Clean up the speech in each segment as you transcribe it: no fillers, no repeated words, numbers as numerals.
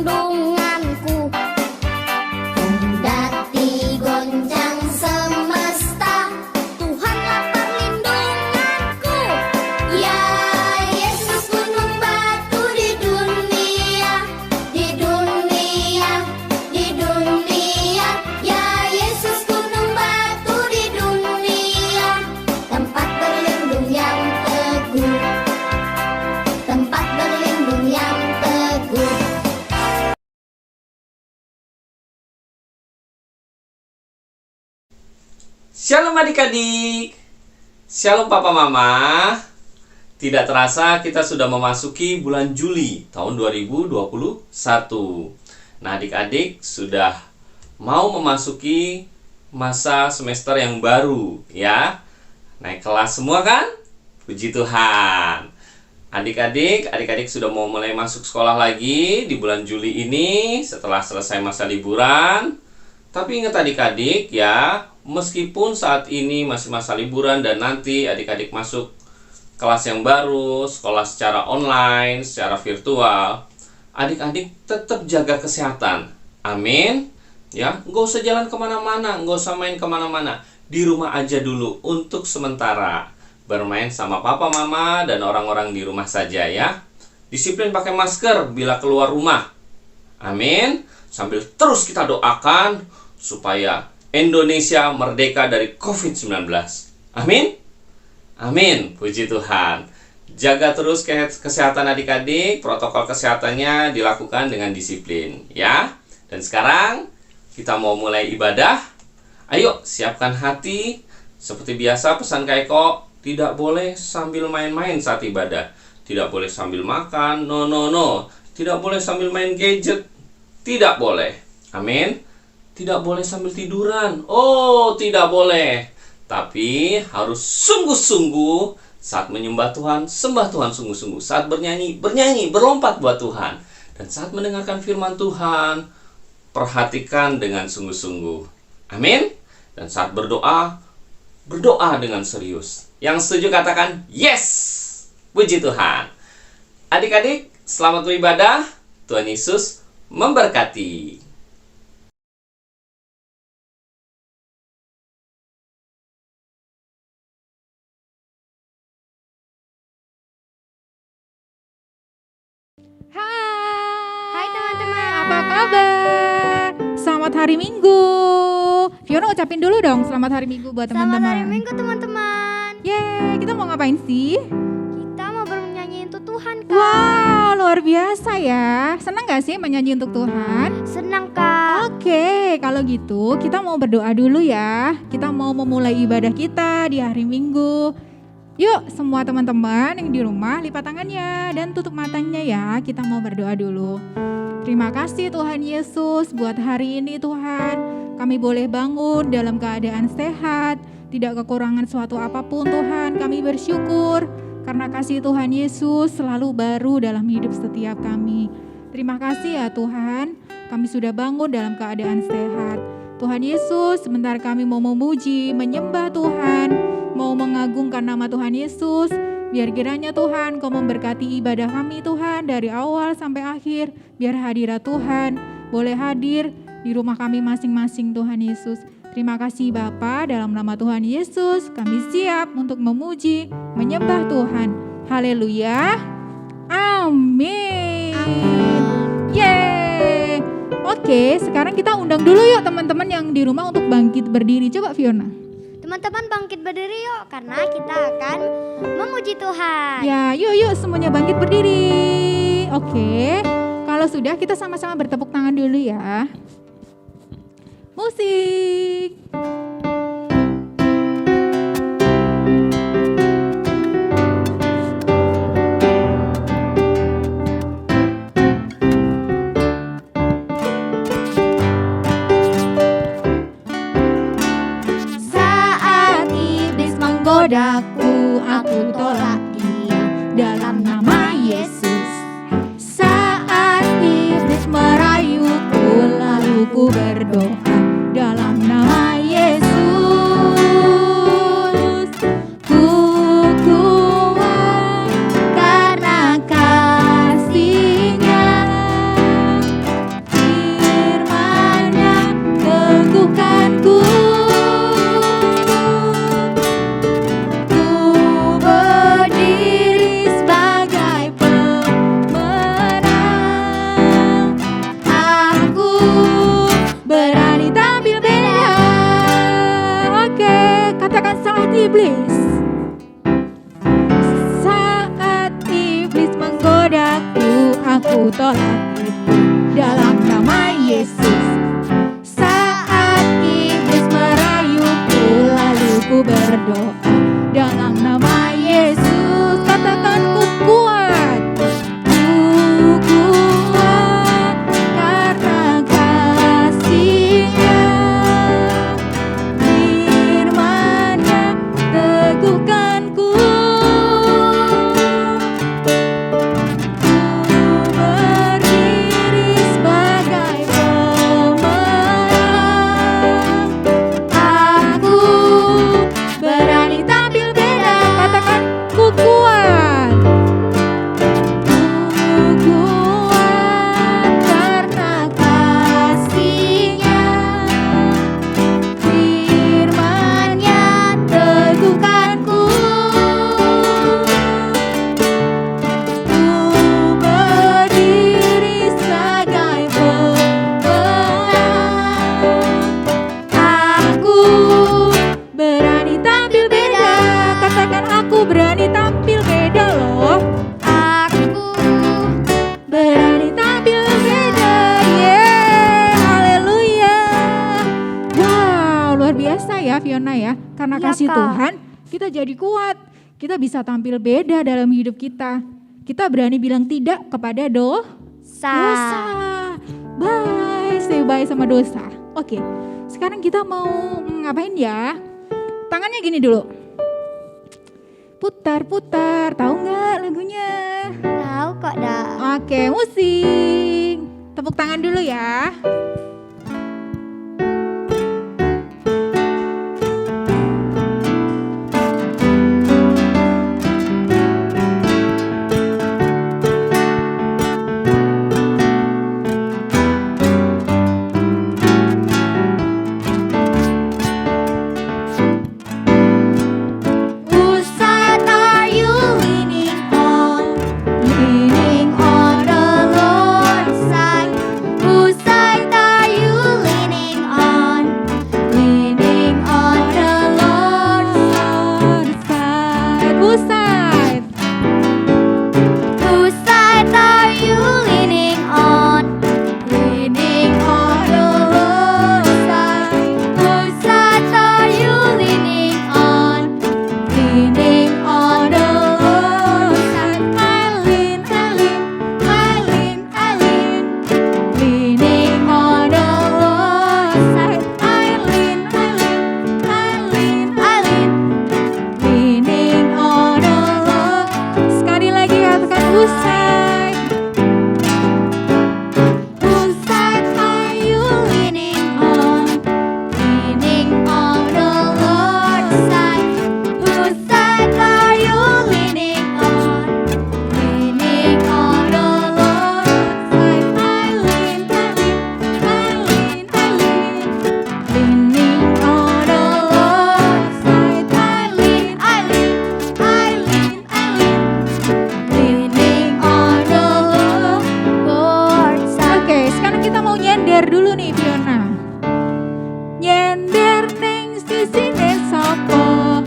perlindunganku. Kendati goncang semesta, Tuhanlah perlindunganku. Ya Yesus gunung batu di dunia, di dunia, di dunia. Ya Yesus gunung batu di dunia, tempat berlindung yang teguh, tempat berlindung yang teguh. Shalom adik-adik, shalom papa mama. Tidak terasa kita sudah memasuki bulan Juli tahun 2021. Nah adik-adik sudah mau memasuki masa semester yang baru ya. Naik kelas semua kan? Puji Tuhan. Adik-adik sudah mau mulai masuk sekolah lagi di bulan Juli ini setelah selesai masa liburan. Tapi ingat adik-adik ya, meskipun saat ini masih masa liburan dan nanti adik-adik masuk kelas yang baru, sekolah secara online, secara virtual, adik-adik tetap jaga kesehatan. Amin. Ya, nggak usah jalan kemana-mana, nggak usah main kemana-mana. Di rumah aja dulu untuk sementara. Bermain sama papa, mama, dan orang-orang di rumah saja ya. Disiplin pakai masker bila keluar rumah. Amin. Sambil terus kita doakan supaya Indonesia merdeka dari COVID-19. Amin. Amin. Puji Tuhan. Jaga terus kesehatan adik-adik. Protokol kesehatannya dilakukan dengan disiplin ya. Dan sekarang kita mau mulai ibadah. Ayo siapkan hati. Seperti biasa pesan Kak Eko, tidak boleh sambil main-main saat ibadah. Tidak boleh sambil makan. No. Tidak boleh sambil main gadget. Tidak boleh. Amin. Tidak boleh sambil tiduran. Oh, tidak boleh. Tapi harus sungguh-sungguh saat menyembah Tuhan, sembah Tuhan sungguh-sungguh. Saat bernyanyi, berlompat buat Tuhan. Dan saat mendengarkan firman Tuhan, perhatikan dengan sungguh-sungguh. Amin. Dan saat berdoa dengan serius. Yang setuju katakan yes. Puji Tuhan. Adik-adik, selamat beribadah. Tuhan Yesus memberkati. Hai teman-teman, apa kabar? Selamat hari Minggu. Fiona ucapin dulu dong selamat hari Minggu buat teman-teman. Selamat hari Minggu teman-teman. Yeay, kita mau ngapain sih? Kita mau bernyanyi untuk Tuhan, Kak. Wow, luar biasa ya. Senang gak sih menyanyi untuk Tuhan? Senang, Kak. Oke, kalau gitu kita mau berdoa dulu ya. Kita mau memulai ibadah kita di hari Minggu. Yuk semua teman-teman yang di rumah lipat tangannya dan tutup matanya ya. Kita mau berdoa dulu. Terima kasih Tuhan Yesus buat hari ini Tuhan. Kami boleh bangun dalam keadaan sehat, tidak kekurangan suatu apapun Tuhan. Kami bersyukur karena kasih Tuhan Yesus selalu baru dalam hidup setiap kami. Terima kasih ya Tuhan, kami sudah bangun dalam keadaan sehat. Tuhan Yesus, sebentar kami mau memuji, menyembah Tuhan, mau mengagungkan nama Tuhan Yesus. Biar kiranya Tuhan Kau memberkati ibadah kami Tuhan dari awal sampai akhir. Biar hadirat Tuhan boleh hadir di rumah kami masing-masing Tuhan Yesus. Terima kasih Bapa, dalam nama Tuhan Yesus kami siap untuk memuji, menyembah Tuhan. Haleluya. Amin. Yeay. Oke, sekarang kita undang dulu yuk teman-teman yang di rumah untuk bangkit berdiri. Coba Fiona. Teman-teman bangkit berdiri yuk, karena kita akan memuji Tuhan. Ya, yuk semuanya bangkit berdiri. Oke, kalau sudah kita sama-sama bertepuk tangan dulu ya. Musik. Saat iblis menggodaku, aku tolak dia dalam nama Yesus. Saat iblis merayuku, lalu ku berdoa dalam nama Yesus. Ku kuat karena kasih-Nya. iblis. Saat iblis menggodaku, aku tolak itu dalam nama Yesus. Saat iblis merayuku, lalu ku berdoa dalam nama Yesus. Katakan ku kuat, ku kuat karena kasih-Nya. Firman-Nya teguhkanku. Berdiri sebagai pemenang. Aku berani tampil beda. Katakan ku kuat. Ku kuat karena kasih-Nya. Firman-Nya teguhkanku. Ku berdiri sebagai pemenang. Aku berani tampil beda. Katakan aku berani tampil beda loh. Aku Berani tampil beda. Haleluya. Wow, luar biasa ya Fiona ya. Karena Iya, kasih Kak. Tuhan, kita jadi kuat. Kita bisa tampil beda dalam hidup kita. Kita berani bilang tidak kepada dosa. Say bye sama dosa. Oke, sekarang kita mau ngapain ya? Tangannya gini dulu. Putar-putar, tahu nggak lagunya? tahu kok dah. Oke, musik. Tepuk tangan dulu ya. Whose side are you leaning on? Leaning on the Lord's side. Whose side are you leaning on? Leaning on the Lord's side. Whose side? Whose side are you leaning on? Leaning on the Lord's side. Whose side are you leaning on? Leaning on the Lord's side. I lean, I lean, I lean, I lean. Leaning on the Lord's side. I lean, I lean, I lean, I lean. Leaning on the Lord. Sekali lagi katakan whose side? Whose side are you leaning on? Leaning on the Lord's side. Whose side are you leaning on? Leaning on the Lord's side. I lean, I lean, I lean, I lean. Leaning on the Lord's side. I lean, I lean, I lean, I lean. Leaning on the Lord's side. Oke, sekarang kita mau nyender dulu nih Fiona. Nyender ning sisine sapa?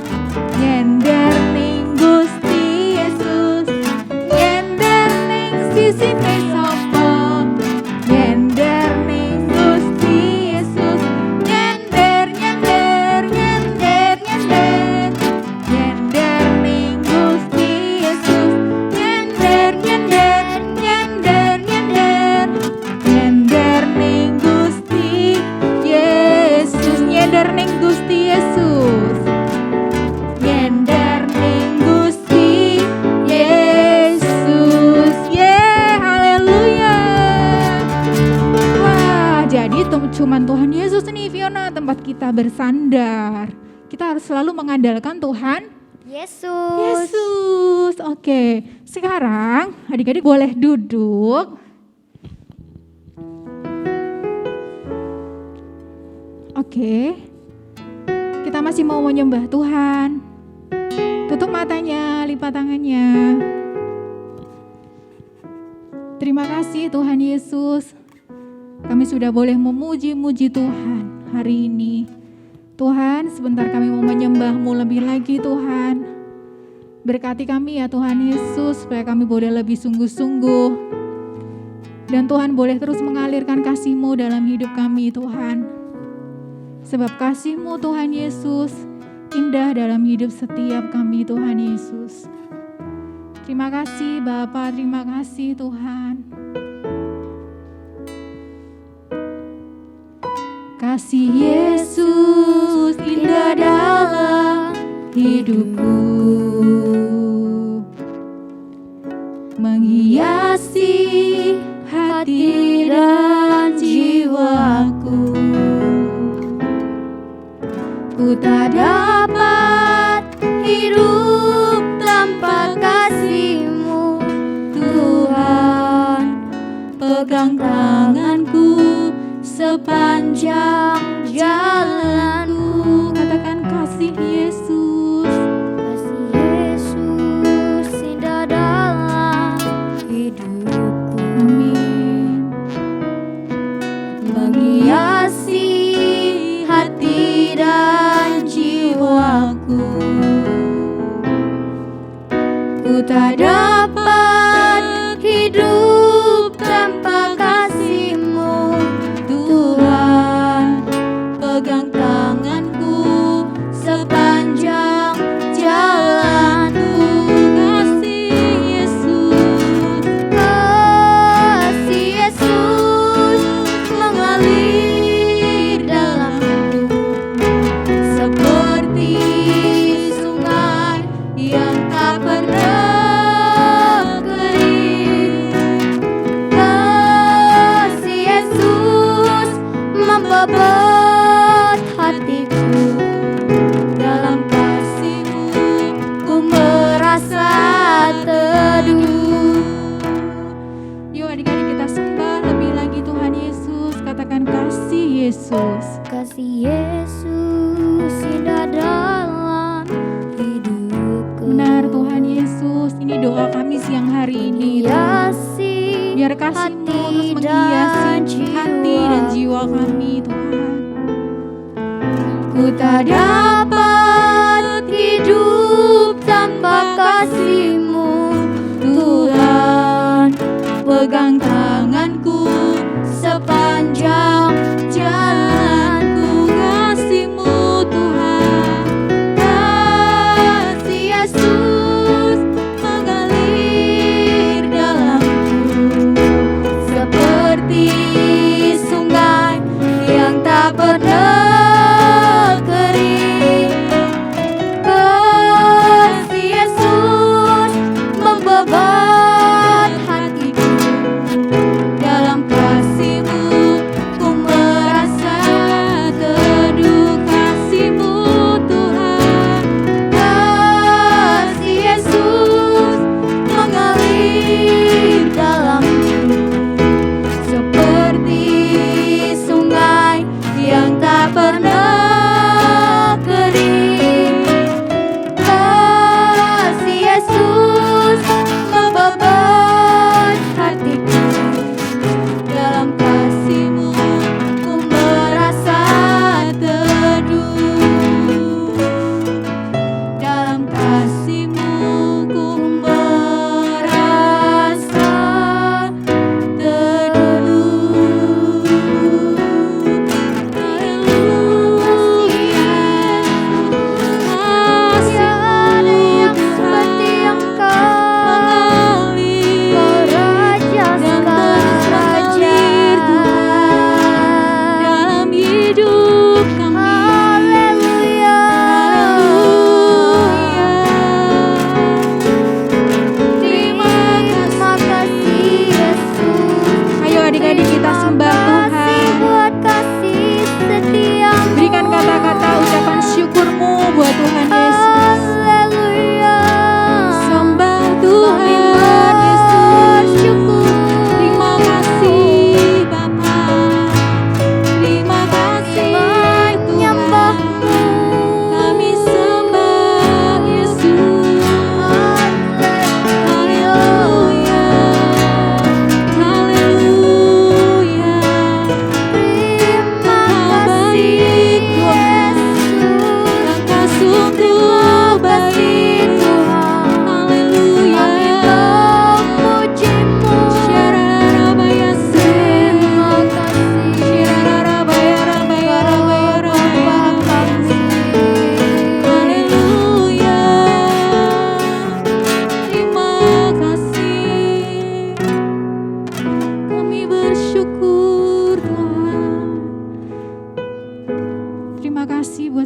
Nyender ning Gusti Yesus. Nyender ning sisine sapa? Nyender ning Gusti Yesus. Nyender, nyender, nyender, nyender. Nyender ning Gusti Yesus. Nyender, nyender, nyender, nyender. Nyender ning Gusti Yesus. Nyender ning Gusti Yesus. Nyender ning Gusti Yesus. Haleluya. Wah, jadi cuman Tuhan Yesus nih Fiona tempat kita bersandar. Kita harus selalu mengandalkan Tuhan Yesus. Yesus. Oke, sekarang adik-adik boleh duduk. Oke, kita masih mau menyembah Tuhan. Tutup matanya, lipat tangannya. Terima kasih Tuhan Yesus. Kami sudah boleh memuji-muji Tuhan hari ini. Tuhan, sebentar kami mau menyembah-Mu lebih lagi Tuhan. Berkati kami ya Tuhan Yesus, supaya kami boleh lebih sungguh-sungguh. Dan Tuhan boleh terus mengalirkan kasih-Mu dalam hidup kami Tuhan. Sebab kasih-Mu Tuhan Yesus indah dalam hidup setiap kami Tuhan Yesus. Terima kasih Bapa, terima kasih Tuhan. Kasih Yesus indah dalam hidupku, menghiasi hati dan jiwaku. Ku tak dapat hidup tanpa kasih-Mu, Tuhan. Pegang tanganku sepanjang jalanku. Katakan kasih Yesus. Kasih Yesus indah dalam hidupku, Amin. menghiasi hati dan jiwaku. Ku tak dapat hidup tanpa kasih-Mu, Tuhan. Pegang tanganku sepanjang jalanku. Kasih Yesus, kasih Yesus mengalir dalamku seperti sungai yang tak pernah kering. Kasih Yesus membobot hatiku. Dalam kasih-Mu ku merasa teduh. Yuk adik-adik kita sembah lebih lagi Tuhan Yesus. Katakan kasih Yesus. Kasih Yesus indah dalam hidupku. Benar Tuhan Yesus, ini doa kami siang hari ini. Hiasi Biar kasih-Mu terus menghiasi hati dan jiwa kami Tuhan. Ku tak dapat hidup tanpa kasih-Mu, Tuhan. Pegang tanganku sepanjang jalanku. Kasih-Mu, Tuhan. Kasih Yesus mengalir dalamku seperti sungai yang tak pernah kering. Kasih Yesus membobot hatiku. Dalam kasih-Mu ku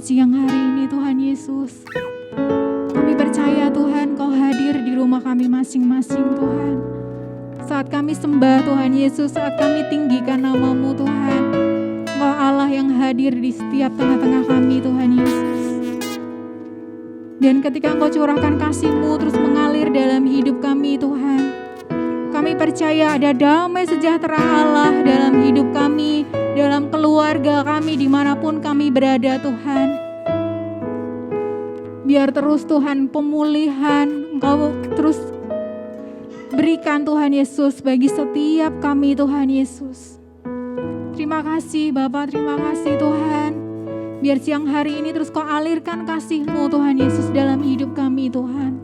siang hari ini Tuhan Yesus. Kami percaya Tuhan Kau hadir di rumah kami masing-masing Tuhan. Saat kami sembah Tuhan Yesus, saat kami tinggikan nama-Mu Tuhan, Engkau Allah yang hadir di setiap tengah-tengah kami Tuhan Yesus. Dan ketika Engkau curahkan kasih-Mu terus mengalir dalam hidup kami Tuhan, kami percaya ada damai sejahtera Allah dalam hidup kami, dalam keluarga kami, dimanapun kami berada Tuhan. Biar terus Tuhan pemulihan Engkau terus berikan Tuhan Yesus bagi setiap kami Tuhan Yesus. Terima kasih Bapa, terima kasih Tuhan. Biar siang hari ini terus Kau alirkan kasih-Mu Tuhan Yesus dalam hidup kami Tuhan.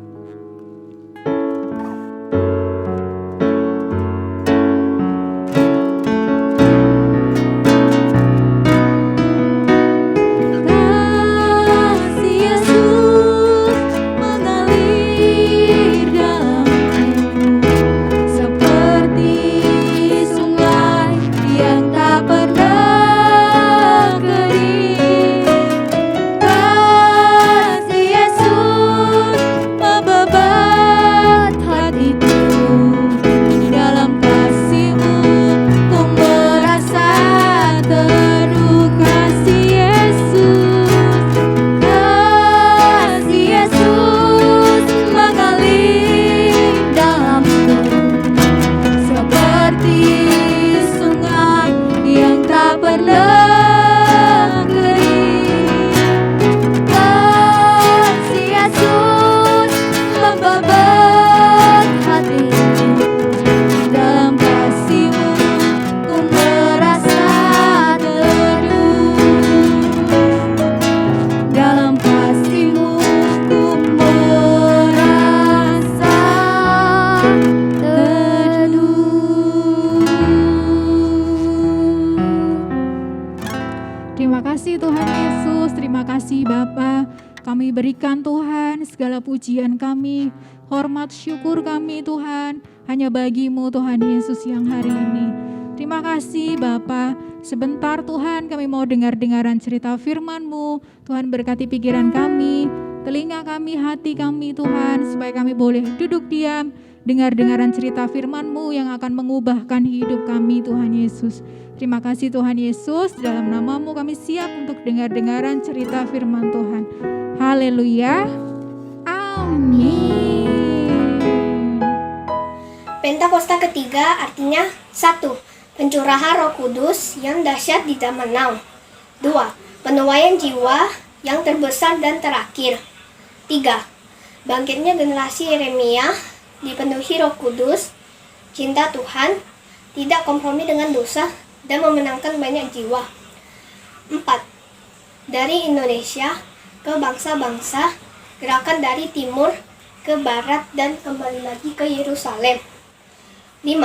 Berikan Tuhan segala pujian kami, hormat syukur kami Tuhan, hanya bagi-Mu Tuhan Yesus yang hari ini. Terima kasih Bapa. Sebentar Tuhan kami mau dengar-dengaran cerita firman-Mu. Tuhan berkati pikiran kami, telinga kami, hati kami Tuhan, supaya kami boleh duduk diam, dengar-dengaran cerita firman-Mu yang akan mengubahkan hidup kami Tuhan Yesus. Terima kasih Tuhan Yesus, dalam nama-Mu kami siap untuk dengar-dengaran cerita firman Tuhan. Haleluya. Amin. Pentakosta ketiga artinya 1. Pencurahan Roh Kudus yang dahsyat di zaman now. 2. Penuaian jiwa yang terbesar dan terakhir. 3. Bangkitnya generasi Yeremia dipenuhi Roh Kudus, cinta Tuhan, tidak kompromi dengan dosa, dan memenangkan banyak jiwa. 4. Dari Indonesia ke bangsa-bangsa, gerakan dari timur ke barat dan kembali lagi ke Yerusalem. 5.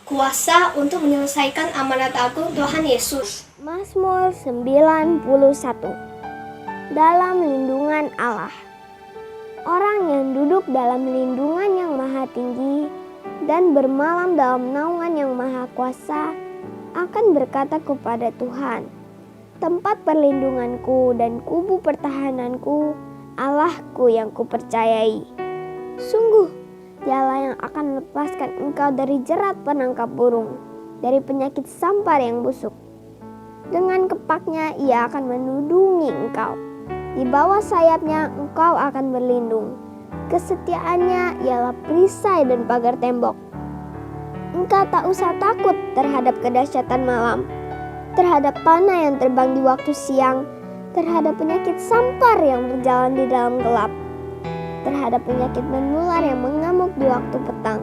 Kuasa untuk menyelesaikan amanat agung Tuhan Yesus. Mazmur 91. Dalam lindungan Allah. Orang yang duduk dalam lindungan yang maha tinggi dan bermalam dalam naungan yang maha kuasa akan berkata kepada Tuhan, tempat perlindunganku dan kubu pertahananku, Allahku yang kupercayai. Sungguh, Dialah yang akan melepaskan engkau dari jerat penangkap burung, dari penyakit sampar yang busuk. Dengan kepaknya Ia akan menudungi engkau. Di bawah sayapnya engkau akan berlindung. Kesetiaannya ialah perisai dan pagar tembok. Engkau tak usah takut terhadap kedahsyatan malam, terhadap panah yang terbang di waktu siang, terhadap penyakit sampar yang berjalan di dalam gelap, terhadap penyakit menular yang mengamuk di waktu petang.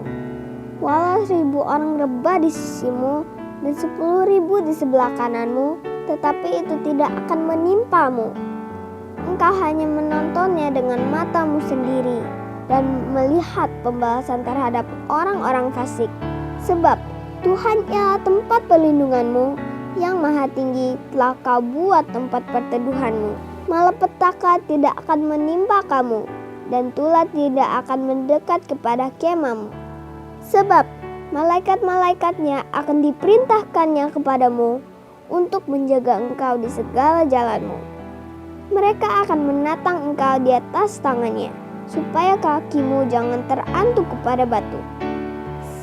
Walau 1000 orang rebah di sisimu dan 10.000 di sebelah kananmu, tetapi itu tidak akan menimpamu. Engkau hanya menontonnya dengan matamu sendiri dan melihat pembalasan terhadap orang-orang fasik. Sebab Tuhan ialah tempat perlindunganmu, yang maha tinggi telah kau buat tempat perteduhanmu. Malapetaka tidak akan menimpa kamu, dan tulah tidak akan mendekat kepada kemahmu. Sebab malaikat-malaikatnya akan diperintahkannya kepadamu untuk menjaga engkau di segala jalanmu. Mereka akan menatang engkau di atas tangannya, supaya kakimu jangan terantuk kepada batu.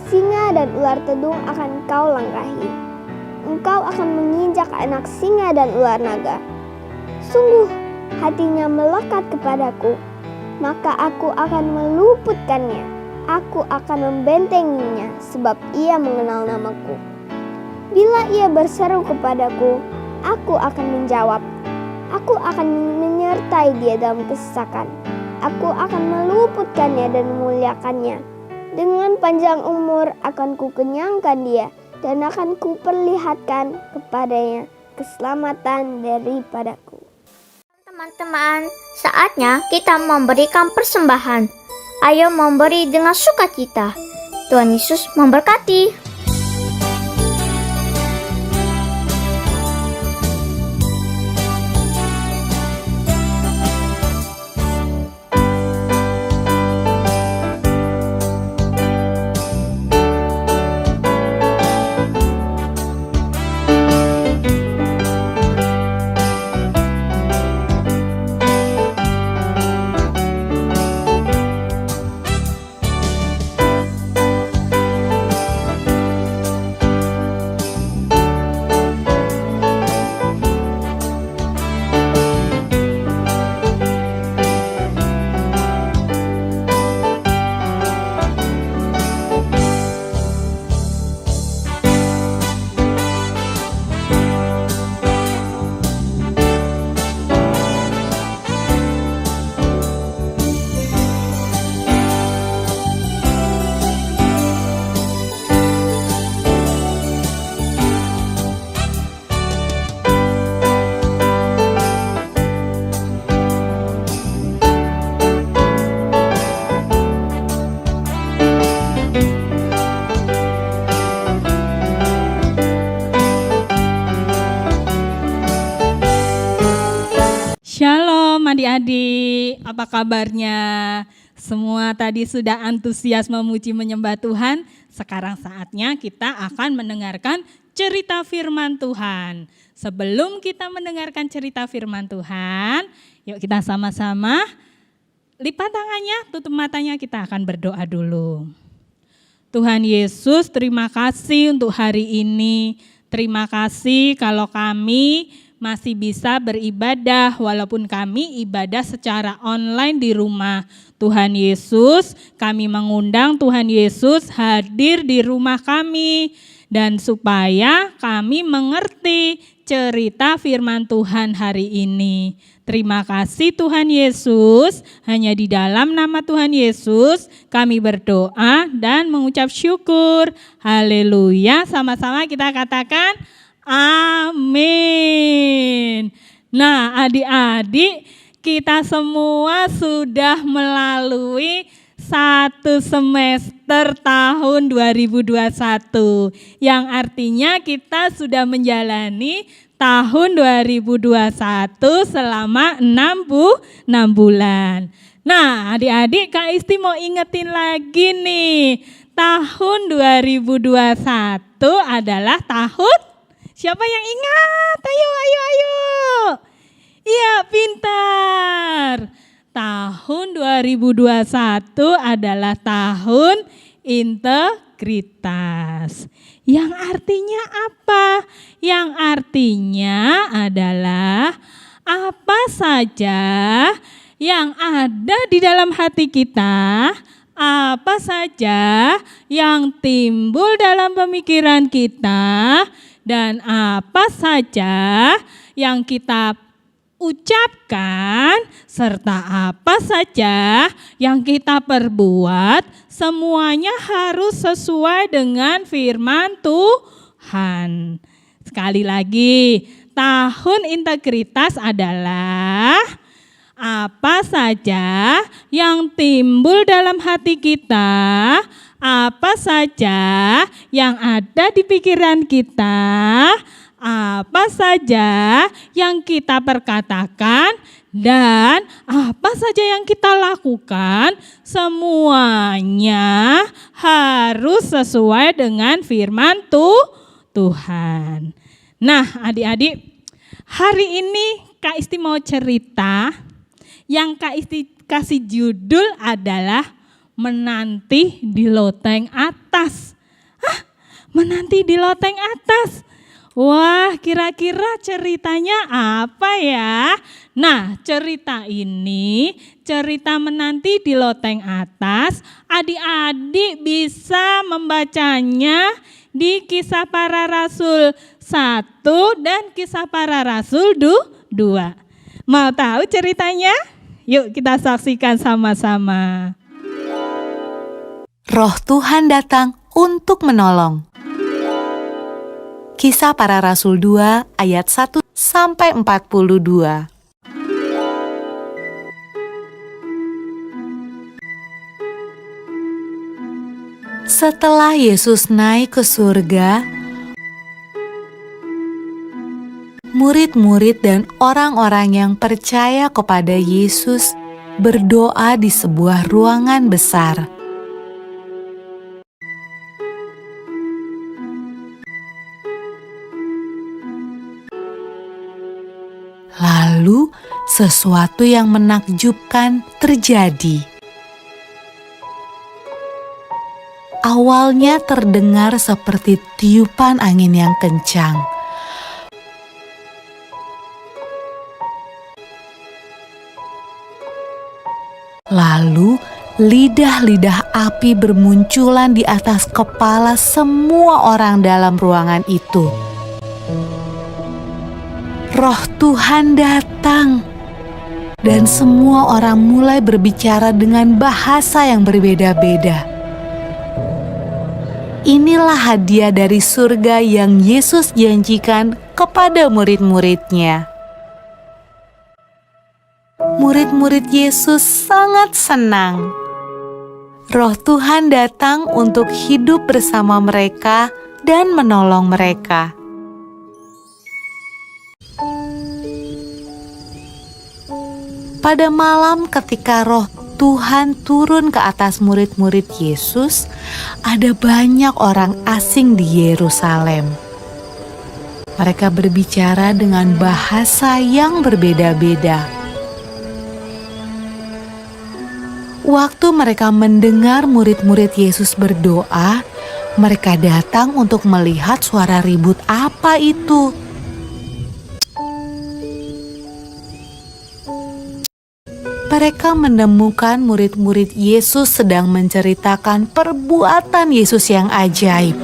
Singa dan ular tedung akan kau langkahi. Engkau akan menginjak anak singa dan ular naga. Sungguh, hatinya melekat kepadaku, maka aku akan meluputkannya. Aku akan membentenginya, sebab ia mengenal namaku. Bila ia berseru kepadaku, aku akan menjawab. Aku akan menyertai dia dalam kesesakan. Aku akan meluputkannya dan memuliakannya. Dengan panjang umur akan kukenyangkan dia, dan akan kuperlihatkan kepadanya keselamatan daripadaku. Teman-teman, saatnya kita memberikan persembahan. Ayo memberi dengan sukacita. Tuhan Yesus memberkati. Shalom adik-adik, apa kabarnya? Semua tadi sudah antusias memuji menyembah Tuhan. Sekarang saatnya kita akan mendengarkan cerita firman Tuhan. Sebelum kita mendengarkan cerita firman Tuhan, yuk kita sama-sama lipat tangannya, tutup matanya, kita akan berdoa dulu. Tuhan Yesus, terima kasih untuk hari ini. Terima kasih kalau kami masih bisa beribadah walaupun kami ibadah secara online di rumah. Tuhan Yesus, kami mengundang Tuhan Yesus hadir di rumah kami dan supaya kami mengerti cerita firman Tuhan hari ini. Terima kasih Tuhan Yesus, hanya di dalam nama Tuhan Yesus kami berdoa dan mengucap syukur. Haleluya, sama-sama kita katakan amin. Nah, adik-adik, kita semua sudah melalui satu semester tahun 2021, yang artinya kita sudah menjalani tahun 2021 selama 6 bulan. Nah, adik-adik, Kak Isti mau ingetin lagi nih, tahun 2021 adalah tahun. Siapa yang ingat? Ayo. Iya, pintar. Tahun 2021 adalah tahun integritas. Yang artinya apa? Yang artinya adalah apa saja yang ada di dalam hati kita, apa saja yang timbul dalam pemikiran kita, dan apa saja yang kita ucapkan, serta apa saja yang kita perbuat, semuanya harus sesuai dengan firman Tuhan. Sekali lagi, tahun integritas adalah apa saja yang timbul dalam hati kita, apa saja yang ada di pikiran kita, apa saja yang kita perkatakan, dan apa saja yang kita lakukan, semuanya harus sesuai dengan firman Tuhan. Nah, adik-adik, hari ini Kak Isti mau cerita yang Kak Isti kasih judul adalah Menanti di Loteng Atas. Menanti di Loteng Atas. Wah, kira-kira ceritanya apa ya? Nah, cerita ini, cerita Menanti di Loteng Atas, adik-adik bisa membacanya di Kisah Para Rasul 1 dan Kisah Para Rasul 2. Mau tahu ceritanya? Yuk kita saksikan sama-sama. Roh Tuhan datang untuk menolong. Kisah Para Rasul 2 ayat 1 sampai 42. Setelah Yesus naik ke surga, murid-murid dan orang-orang yang percaya kepada Yesus berdoa di sebuah ruangan besar. Lalu sesuatu yang menakjubkan terjadi. Awalnya terdengar seperti tiupan angin yang kencang. Lalu lidah-lidah api bermunculan di atas kepala semua orang dalam ruangan itu. Roh Tuhan datang, dan semua orang mulai berbicara dengan bahasa yang berbeda-beda. Inilah hadiah dari surga yang Yesus janjikan kepada murid-muridnya. Murid-murid Yesus sangat senang. Roh Tuhan datang untuk hidup bersama mereka dan menolong mereka. Pada malam ketika Roh Tuhan turun ke atas murid-murid Yesus, ada banyak orang asing di Yerusalem. Mereka berbicara dengan bahasa yang berbeda-beda. Waktu mereka mendengar murid-murid Yesus berdoa, mereka datang untuk melihat suara ribut apa itu. Mereka menemukan murid-murid Yesus sedang menceritakan perbuatan Yesus yang ajaib.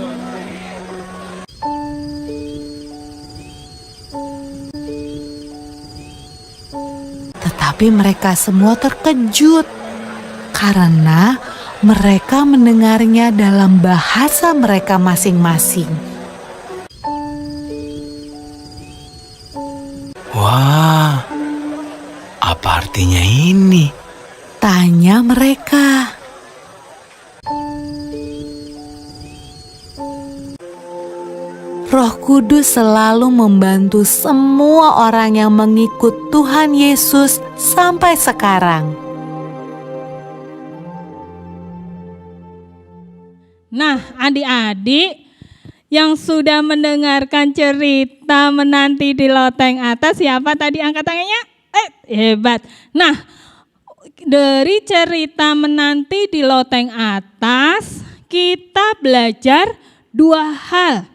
Tetapi mereka semua terkejut karena mereka mendengarnya dalam bahasa mereka masing-masing. Wah, apa artinya ini? Tanya mereka. Roh Kudus selalu membantu semua orang yang mengikut Tuhan Yesus sampai sekarang. Nah, adik-adik yang sudah mendengarkan cerita Menanti di Loteng Atas, siapa tadi angkat tangannya? Hebat. Nah, dari cerita Menanti di Loteng Atas, kita belajar dua hal.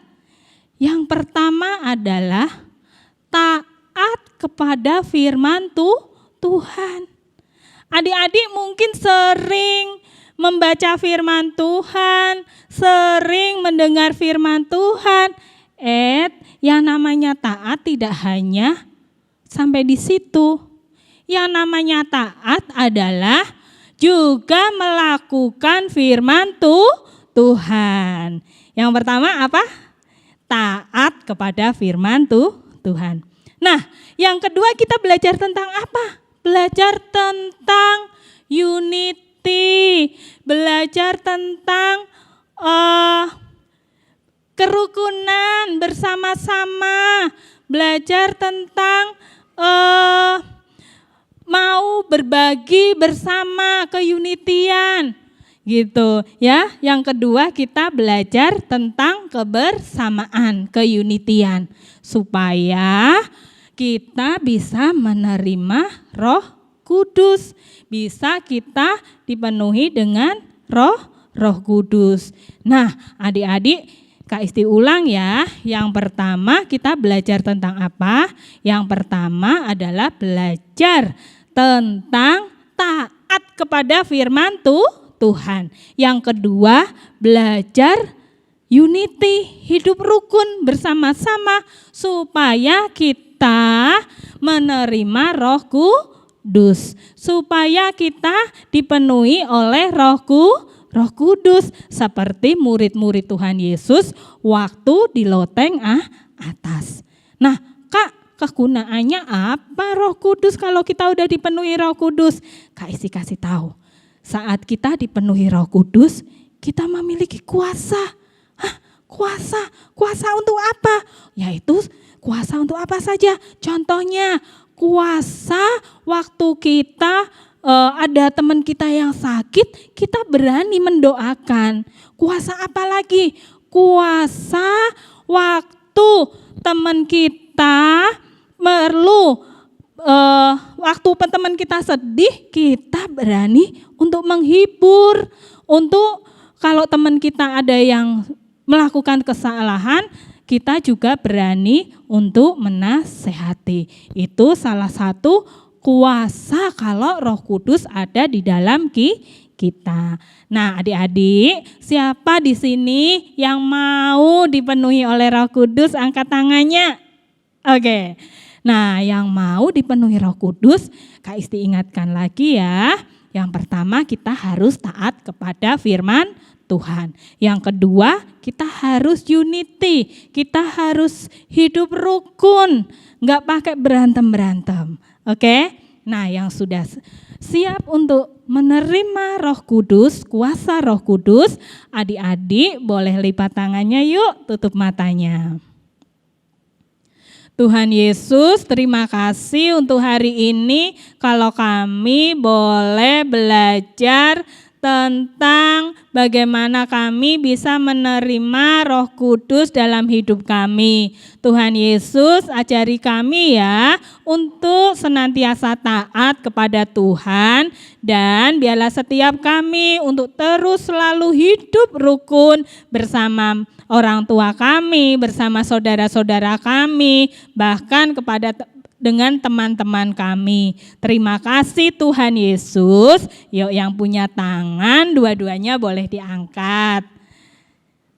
Yang pertama adalah taat kepada firman Tuhan. Adik-adik mungkin sering membaca firman Tuhan, sering mendengar firman Tuhan. Yang namanya taat tidak hanya sampai di situ. Yang namanya taat adalah juga melakukan firman Tuhan. Yang pertama apa? Taat kepada firman Tuhan. Nah, yang kedua kita belajar tentang apa? Belajar tentang unity. Belajar tentang kerukunan bersama-sama. Belajar tentang mau berbagi bersama, keunitian gitu ya. Yang kedua kita belajar tentang kebersamaan, keunitian, supaya kita bisa menerima Roh Kudus. Bisa kita dipenuhi dengan Roh Kudus. Nah, adik-adik, Kak Isti ulang ya. Yang pertama kita belajar tentang apa? Yang pertama adalah belajar tentang taat kepada firman Tuhan. Yang kedua, belajar unity, hidup rukun bersama-sama supaya kita menerima Roh Kudus, supaya kita dipenuhi oleh Roh Kudus seperti murid-murid Tuhan Yesus waktu di loteng atas. Nah, Kak, kegunaannya apa Roh Kudus kalau kita udah dipenuhi Roh Kudus? Kak Isti kasih tahu. Saat kita dipenuhi Roh Kudus, kita memiliki kuasa. Kuasa untuk apa? Yaitu kuasa untuk apa saja? Contohnya, kuasa waktu kita ada teman kita yang sakit, kita berani mendoakan. Kuasa apa lagi? Kuasa waktu teman kita perlu waktu teman kita sedih, kita berani untuk menghibur. Untuk kalau teman kita ada yang melakukan kesalahan, kita juga berani untuk menasehati. Itu salah satu kuasa kalau Roh Kudus ada di dalam kita. Nah, adik-adik, siapa di sini yang mau dipenuhi oleh Roh Kudus? Angkat tangannya. Oke. Nah, yang mau dipenuhi Roh Kudus, Kak Isti ingatkan lagi ya. Yang pertama, kita harus taat kepada firman Tuhan. Yang kedua, kita harus unity. Kita harus hidup rukun, enggak pakai berantem-berantem. Oke? Nah, yang sudah siap untuk menerima Roh Kudus, kuasa Roh Kudus, adik-adik boleh lipat tangannya yuk, tutup matanya. Tuhan Yesus, terima kasih untuk hari ini kalau kami boleh belajar tentang bagaimana kami bisa menerima Roh Kudus dalam hidup kami. Tuhan Yesus, ajari kami ya untuk senantiasa taat kepada Tuhan, dan biarlah setiap kami untuk terus selalu hidup rukun bersama orang tua kami, bersama saudara-saudara kami, bahkan dengan teman-teman kami. Terima kasih Tuhan Yesus. Yuk, yang punya tangan dua-duanya boleh diangkat.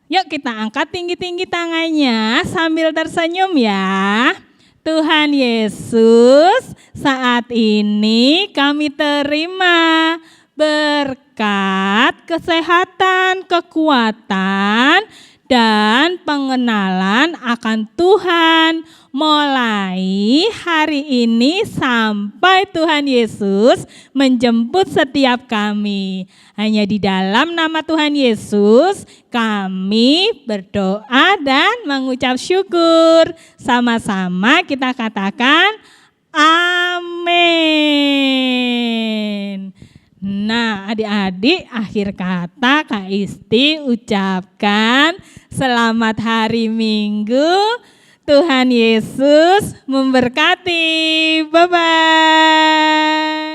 Yuk kita angkat tinggi-tinggi tangannya sambil tersenyum ya. Tuhan Yesus, saat ini kami terima berkat, kesehatan, kekuatan, dan pengenalan akan Tuhan mulai hari ini sampai Tuhan Yesus menjemput setiap kami. Hanya di dalam nama Tuhan Yesus kami berdoa dan mengucap syukur. Sama-sama kita katakan amin. Nah, adik-adik, akhir kata Kak Isti ucapkan selamat hari Minggu. Tuhan Yesus memberkati. Bye-bye.